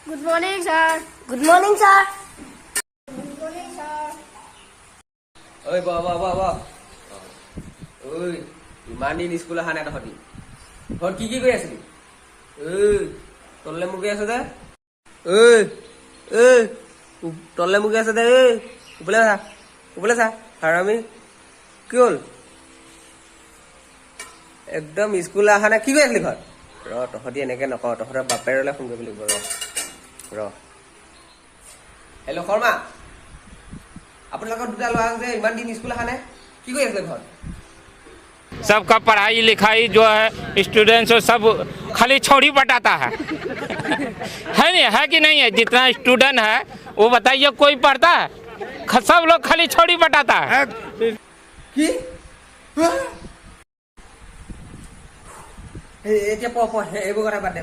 Good morning, sir. Good morning, sir. Good morning, sir. ঐ ঐ ইমান দিন স্কুল অহা নাই তহঁতি ঘৰত কি কৰি আছিলি তললে মুখি আছে যে তললে মুখি আছে দে ওপৰলে চা হাৰামি কি হ'ল একদম স্কুল অহা নাই কি কৰি আছিলি ঘৰত তহঁতি এনেকে নকওঁ তহঁতৰ বাপেৰলৈ ফোন কৰিব লাগিব ৰ হেল্ল' শৰ্মা আপোনালোকৰ দুটা ল'ৰা যে ইমান দিন স্কুল অহা নাই কি কৰি আছিলে ঘৰত सबका पढ़ाई लिखाई जो है स्टूडेंट्स सब खाली छोड़ी बटाता है नहीं है कि नहीं है। जितना स्टूडेंट है वो बताइए कोई पढ़ता है सब लोग खाली छोड़ी बटाता है কি এতিয়া এইবোৰ কথা বাদ দে